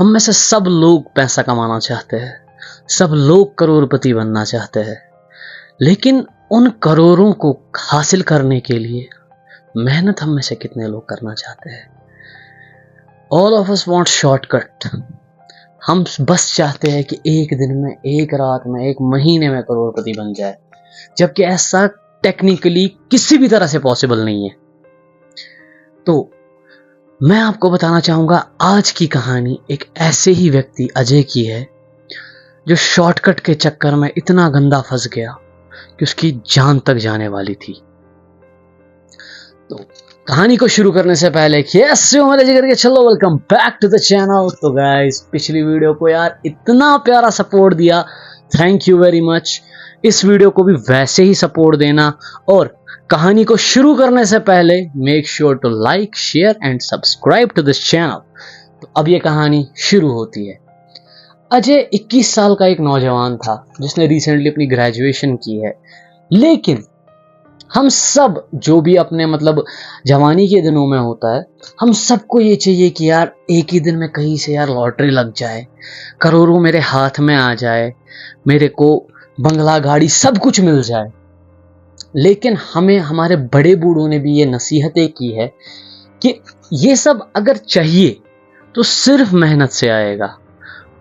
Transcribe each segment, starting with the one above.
हम में से सब लोग पैसा कमाना चाहते हैं, सब लोग करोड़पति बनना चाहते हैं, लेकिन उन करोड़ों को हासिल करने के लिए मेहनत हम में से कितने लोग करना चाहते हैं? All of us want shortcut. हम बस चाहते हैं कि एक दिन में, एक रात में, एक महीने में करोड़पति बन जाए, जबकि ऐसा टेक्निकली किसी भी तरह से पॉसिबल नहीं है। तो मैं आपको बताना चाहूंगा, आज की कहानी एक ऐसे ही व्यक्ति अजय की है जो शॉर्टकट के चक्कर में इतना गंदा फंस गया कि उसकी जान तक जाने वाली थी। तो कहानी को शुरू करने से पहले करके चलो, welcome back to the channel. तो गाइस, पिछली वीडियो को यार इतना प्यारा सपोर्ट दिया, थैंक यू वेरी मच। इस वीडियो को भी वैसे ही सपोर्ट देना, और कहानी को शुरू करने से पहले make sure to like, share and subscribe to this channel. तो अब ये कहानी शुरू होती है। अजय 21 साल का एक नौजवान था जिसने रिसेंटली अपनी ग्रेजुएशन की है, लेकिन हम सब जो भी अपने जवानी के दिनों में होता है, हम सबको ये चाहिए कि यार एक ही दिन में कहीं से यार लॉटरी लग जाए, करोड़ों मेरे हाथ में आ जाए, मेरे को बंगला, गाड़ी, सब कुछ मिल जाए। लेकिन हमें हमारे बड़े बूढ़ों ने भी ये नसीहतें की है कि ये सब अगर चाहिए तो सिर्फ मेहनत से आएगा,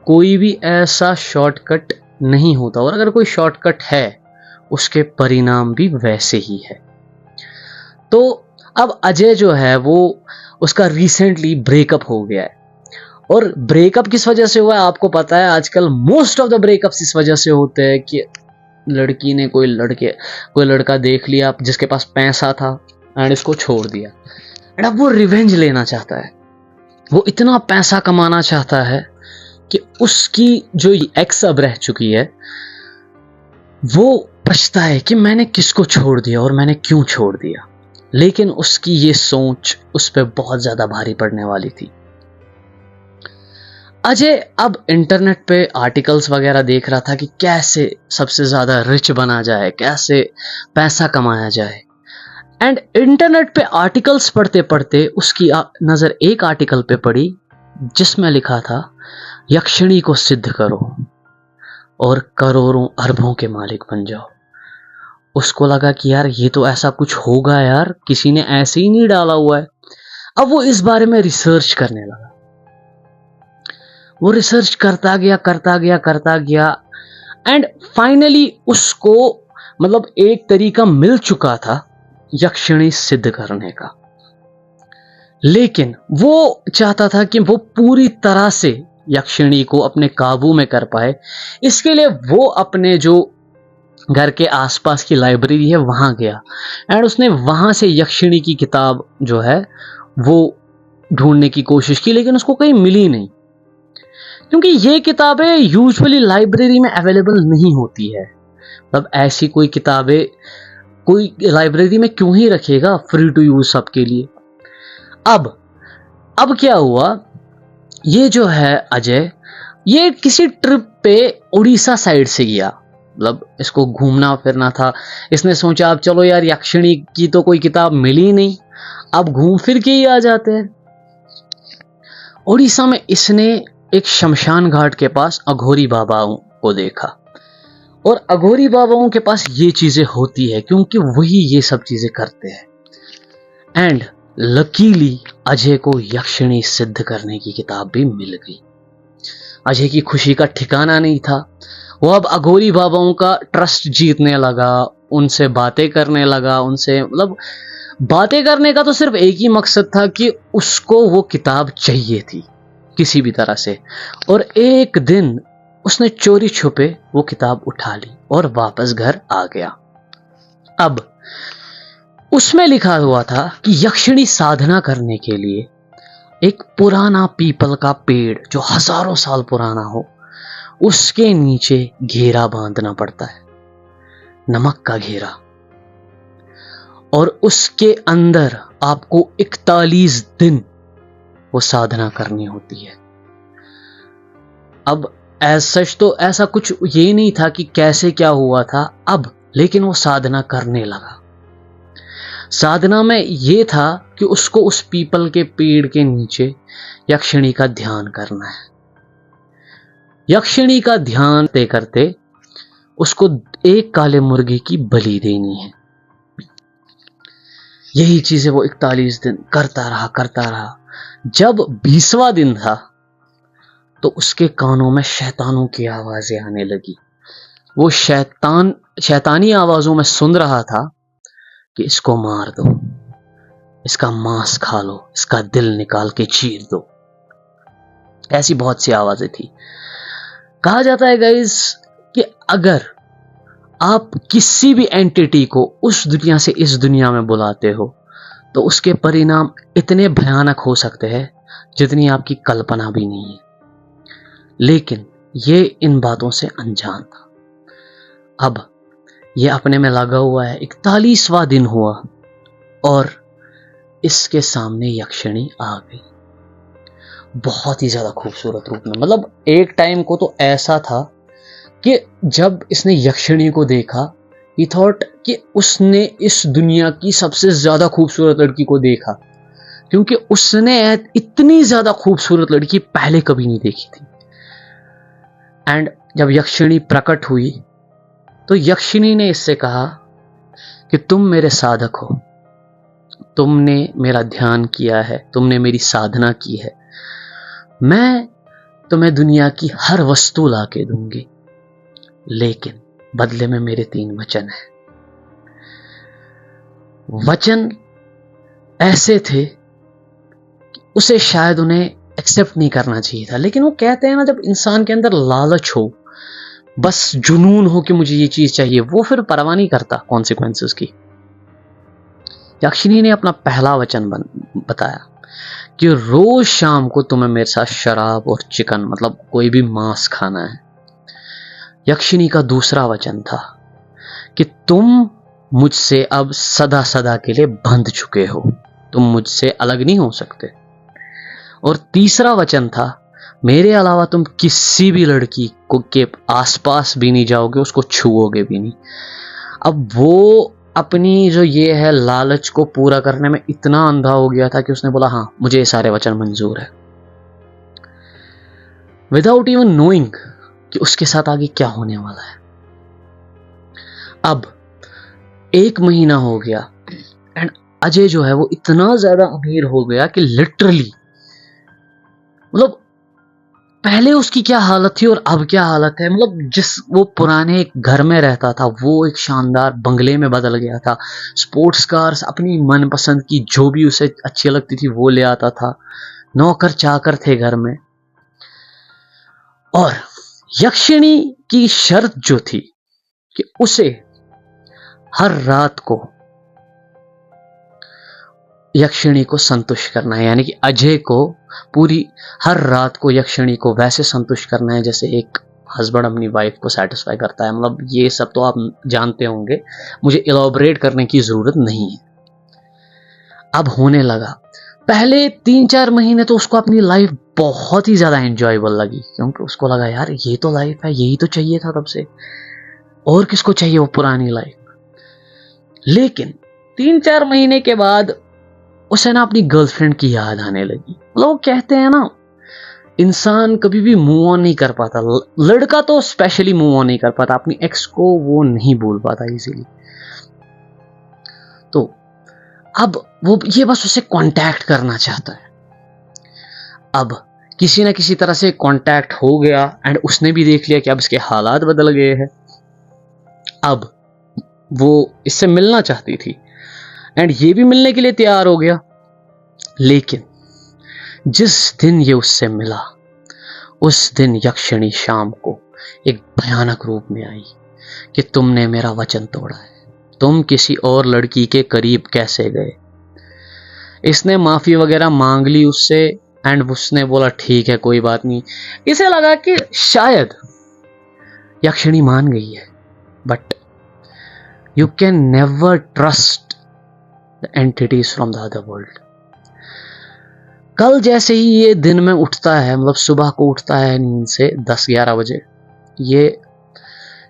कोई भी ऐसा शॉर्टकट नहीं होता, और अगर कोई शॉर्टकट है उसके परिणाम भी वैसे ही है। तो अब अजय जो है वो, उसका रिसेंटली ब्रेकअप हो गया है। और ब्रेकअप किस वजह से हुआ है आपको पता है, आजकल मोस्ट ऑफ द ब्रेकअप्स इस वजह से होते हैं कि लड़की ने कोई लड़का देख लिया जिसके पास पैसा था एंड इसको छोड़ दिया, एंड अब वो रिवेंज लेना चाहता है। वो इतना पैसा कमाना चाहता है कि उसकी जो एक्स अब रह चुकी है वो पछता है कि मैंने किसको छोड़ दिया और मैंने क्यों छोड़ दिया। लेकिन उसकी ये सोच उस पर बहुत ज्यादा भारी पड़ने वाली थी। अजय अब इंटरनेट पे आर्टिकल्स वगैरह देख रहा था कि कैसे सबसे ज्यादा रिच बना जाए, कैसे पैसा कमाया जाए। एंड इंटरनेट पे आर्टिकल्स पढ़ते पढ़ते उसकी नजर एक आर्टिकल पे पड़ी जिसमें लिखा था, यक्षिणी को सिद्ध करो और करोड़ों अरबों के मालिक बन जाओ। उसको लगा कि यार ये तो ऐसा कुछ होगा यार, किसी ने ऐसे ही नहीं डाला हुआ है। अब वो इस बारे में रिसर्च करने लगा। वो रिसर्च करता गया एंड फाइनली उसको एक तरीका मिल चुका था यक्षिणी सिद्ध करने का। लेकिन वो चाहता था कि वो पूरी तरह से यक्षिणी को अपने काबू में कर पाए। इसके लिए वो अपने जो घर के आसपास की लाइब्रेरी है वहां गया, एंड उसने वहां से यक्षिणी की किताब जो है वो ढूंढने की कोशिश की, लेकिन उसको कहीं मिली नहीं, क्योंकि ये किताबें यूजुअली लाइब्रेरी में अवेलेबल नहीं होती है। ऐसी कोई किताबें कोई लाइब्रेरी में क्यों ही रखेगा फ्री टू यूज सबके लिए। अब क्या हुआ, ये जो है अजय, ये किसी ट्रिप पे उड़ीसा साइड से गया। इसको घूमना फिरना था। इसने सोचा अब चलो यार, यक्षिणी की तो कोई किताब मिली नहीं, अब घूम फिर के ही आ जाते हैं। उड़ीसा में इसने एक शमशान घाट के पास अघोरी बाबाओं को देखा, और अघोरी बाबाओं के पास ये चीजें होती है क्योंकि वही ये सब चीजें करते हैं। एंड लकीली अजय को यक्षिणी सिद्ध करने की किताब भी मिल गई। अजय की खुशी का ठिकाना नहीं था। वो अब अघोरी बाबाओं का ट्रस्ट जीतने लगा, उनसे बातें करने लगा, उनसे बातें करने का तो सिर्फ एक ही मकसद था कि उसको वो किताब चाहिए थी किसी भी तरह से। और एक दिन उसने चोरी छुपे वो किताब उठा ली और वापस घर आ गया। अब उसमें लिखा हुआ था कि यक्षिणी साधना करने के लिए एक पुराना पीपल का पेड़ जो हजारों साल पुराना हो, उसके नीचे घेरा बांधना पड़ता है, नमक का घेरा, और उसके अंदर आपको 41 दिन वो साधना करनी होती है। अब एज सच तो ऐसा कुछ ये नहीं था कि कैसे क्या हुआ था अब, लेकिन वो साधना करने लगा। साधना में ये था कि उसको उस पीपल के पेड़ के नीचे यक्षिणी का ध्यान करना है, यक्षिणी का ध्यान दे करते उसको एक काले मुर्गे की बलि देनी है। यही चीजें वो 41 दिन करता रहा। जब 20वां दिन था तो उसके कानों में शैतानों की आवाजें आने लगी। वो शैतानी आवाजों में सुन रहा था कि इसको मार दो, इसका मांस खा लो, इसका दिल निकाल के चीर दो। ऐसी बहुत सी आवाजें थी। कहा जाता है गाइस कि अगर आप किसी भी एंटिटी को उस दुनिया से इस दुनिया में बुलाते हो तो उसके परिणाम इतने भयानक हो सकते हैं जितनी आपकी कल्पना भी नहीं है। लेकिन ये इन बातों से अनजान था। अब ये अपने में लगा हुआ है। 41वां दिन हुआ और इसके सामने यक्षिणी आ गई, बहुत ही ज्यादा खूबसूरत रूप में। मतलब एक टाइम को तो ऐसा था कि जब इसने यक्षिणी को देखा, ही थॉट कि उसने इस दुनिया की सबसे ज्यादा खूबसूरत लड़की को देखा, क्योंकि उसने इतनी ज्यादा खूबसूरत लड़की पहले कभी नहीं देखी थी। एंड जब यक्षिणी प्रकट हुई तो यक्षिणी ने इससे कहा कि तुम मेरे साधक हो, तुमने मेरा ध्यान किया है, तुमने मेरी साधना की है, मैं तुम्हें दुनिया की हर वस्तु ला के दूंगी, लेकिन बदले में मेरे 3 वचन हैं। वचन ऐसे थे कि उसे शायद उन्हें एक्सेप्ट नहीं करना चाहिए था, लेकिन वो कहते हैं ना, जब इंसान के अंदर लालच हो, बस जुनून हो कि मुझे ये चीज चाहिए, वो फिर परवाह नहीं करता कॉन्सिक्वेंसेस की। यक्षिणी ने अपना पहला वचन बताया कि रोज शाम को तुम्हें मेरे साथ शराब और चिकन, मतलब कोई भी मांस खाना है। यक्षिणी का दूसरा वचन था कि तुम मुझसे अब सदा सदा के लिए बंध चुके हो, तुम मुझसे अलग नहीं हो सकते। और तीसरा वचन था, मेरे अलावा तुम किसी भी लड़की को के आसपास भी नहीं जाओगे, उसको छुओगे भी नहीं। अब वो अपनी जो ये है लालच को पूरा करने में इतना अंधा हो गया था कि उसने बोला हाँ, मुझे ये सारे वचन मंजूर है, विदाउट इवन नोइंग कि उसके साथ आगे क्या होने वाला है। अब 1 महीना हो गया एंड अजय जो है वो इतना ज्यादा अमीर हो गया कि लिटरली, मतलब पहले उसकी क्या हालत थी और अब क्या हालत है। मतलब जिस वो पुराने एक घर में रहता था वो एक शानदार बंगले में बदल गया था। स्पोर्ट्स कार्स अपनी मनपसंद की जो भी उसे अच्छी लगती थी वो ले आता था। नौकर चाकर थे घर में। और यक्षिणी की शर्त जो थी कि उसे हर रात को यक्षिणी को संतुष्ट करना है, यानी कि अजय को पूरी हर रात को यक्षिणी को वैसे संतुष्ट करना है जैसे एक हस्बैंड अपनी वाइफ को सेटिस्फाई करता है। मतलब ये सब तो आप जानते होंगे, मुझे इलॉबरेट करने की जरूरत नहीं है। अब होने लगा, पहले 3-4 महीने तो उसको अपनी लाइफ बहुत ही ज्यादा एंजॉयबल लगी, क्योंकि उसको लगा यार ये तो लाइफ है, यही तो चाहिए था तब से, और किसको चाहिए वो पुरानी लाइफ। लेकिन 3-4 महीने के बाद उसे ना अपनी गर्लफ्रेंड की याद आने लगी। लोग कहते हैं ना, इंसान कभी भी मूव ऑन नहीं कर पाता, लड़का तो स्पेशली मूव ऑन नहीं कर पाता, अपनी एक्स को वो नहीं भूल पाता इजीली। तो अब वो ये बस उसे कांटेक्ट करना चाहता है। अब किसी ना किसी तरह से कांटेक्ट हो गया एंड उसने भी देख लिया कि अब इसके हालात बदल गए हैं। अब वो इससे मिलना चाहती थी एंड ये भी मिलने के लिए तैयार हो गया। लेकिन जिस दिन ये उससे मिला उस दिन यक्षिणी शाम को एक भयानक रूप में आई कि तुमने मेरा वचन तोड़ा है, तुम किसी और लड़की के करीब कैसे गए। इसने माफी वगैरह मांग ली उससे एंड उसने बोला ठीक है कोई बात नहीं। इसे लगा कि शायद यक्षिणी मान गई है, but you can never trust the entities from the other world. कल जैसे ही ये दिन में उठता है, मतलब सुबह को उठता है नींद से 10-11 बजे, ये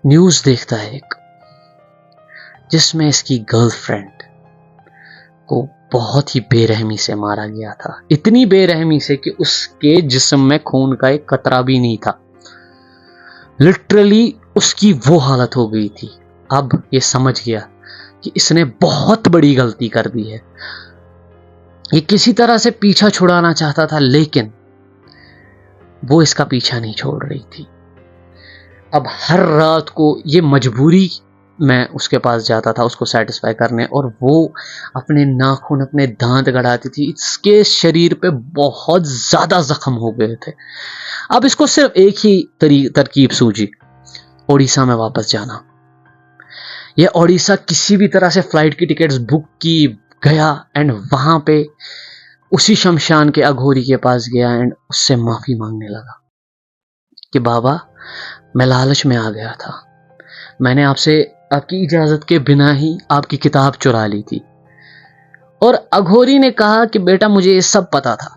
न्यूज देखता है एक, जिसमें इसकी गर्लफ्रेंड को बहुत ही बेरहमी से मारा गया था। इतनी बेरहमी से कि उसके जिस्म में खून का एक कतरा भी नहीं था। लिटरली उसकी वो हालत हो गई थी। अब ये समझ गया कि इसने बहुत बड़ी गलती कर दी है। ये किसी तरह से पीछा छुड़ाना चाहता था, लेकिन वो इसका पीछा नहीं छोड़ रही थी। अब हर रात को ये मजबूरी मैं उसके पास जाता था उसको सेटिस्फाई करने, और वो अपने नाखून, अपने दांत गड़ाती थी। इसके शरीर पे बहुत ज्यादा जख्म हो गए थे। अब इसको सिर्फ एक ही तरकीब सूझी, ओडिशा में वापस जाना। ये ओडिशा किसी भी तरह से फ्लाइट की टिकट्स बुक की, गया एंड वहां पे उसी शमशान के अघोरी के पास गया एंड उससे माफी मांगने लगा कि बाबा, मैं लालच में आ गया था, मैंने आपकी इजाजत के बिना ही आपकी किताब चुरा ली थी। और अघोरी ने कहा कि बेटा, मुझे ये सब पता था,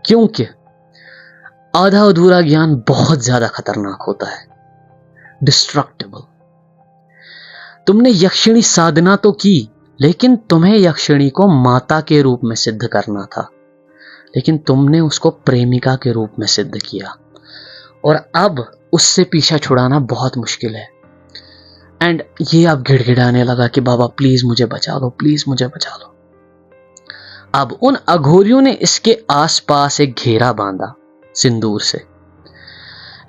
क्योंकि आधा अधूरा ज्ञान बहुत ज्यादा खतरनाक होता है, डिस्ट्रक्टिबल। तुमने यक्षिणी साधना तो की, लेकिन तुम्हें यक्षिणी को माता के रूप में सिद्ध करना था, लेकिन तुमने उसको प्रेमिका के रूप में सिद्ध किया, और अब उससे पीछा छुड़ाना बहुत मुश्किल है। एंड ये अब गिड़गिड़ाने लगा कि बाबा प्लीज मुझे बचा लो, प्लीज मुझे बचा लो। अब उन अघोरियों ने इसके आसपास एक घेरा बांधा सिंदूर से,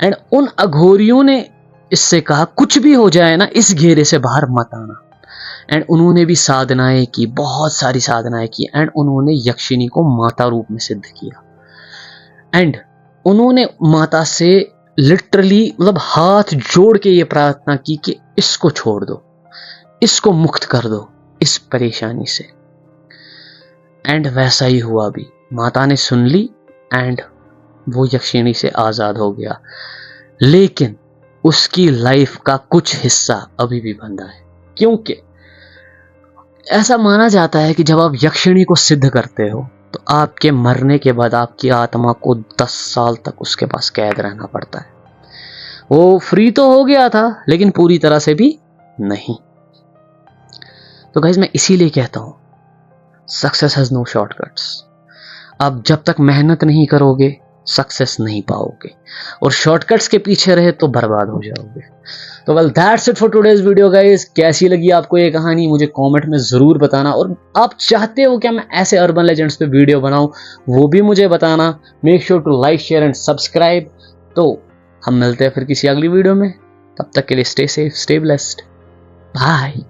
एंड उन अघोरियों ने इससे कहा कुछ भी हो जाए ना, इस घेरे से बाहर मत आना। एंड उन्होंने भी साधनाएं की, बहुत सारी साधनाएं की, एंड उन्होंने यक्षिणी को माता रूप में सिद्ध किया। एंड उन्होंने माता से लिटरली मतलब हाथ जोड़ के ये प्रार्थना की कि इसको छोड़ दो, इसको मुक्त कर दो इस परेशानी से। एंड वैसा ही हुआ भी, माता ने सुन ली एंड वो यक्षिणी से आजाद हो गया। लेकिन उसकी लाइफ का कुछ हिस्सा अभी भी बंधा है, क्योंकि ऐसा माना जाता है कि जब आप यक्षिणी को सिद्ध करते हो तो आपके मरने के बाद आपकी आत्मा को 10 साल तक उसके पास कैद रहना पड़ता है। वो फ्री तो हो गया था, लेकिन पूरी तरह से भी नहीं। तो गाइस, मैं इसीलिए कहता हूं, सक्सेस हैज नो शॉर्टकट्स। आप जब तक मेहनत नहीं करोगे सक्सेस नहीं पाओगे, और शॉर्टकट्स के पीछे रहे तो बर्बाद हो जाओगे। तो well that's it for today's video guys. कैसी लगी आपको ये कहानी मुझे कमेंट में जरूर बताना, और आप चाहते हो क्या मैं ऐसे अर्बन लेजेंड्स पे वीडियो बनाऊं वो भी मुझे बताना। Make sure to like, share and subscribe. तो हम मिलते हैं फिर किसी अगली वीडियो में, तब तक के लिए stay safe, stay blessed, bye.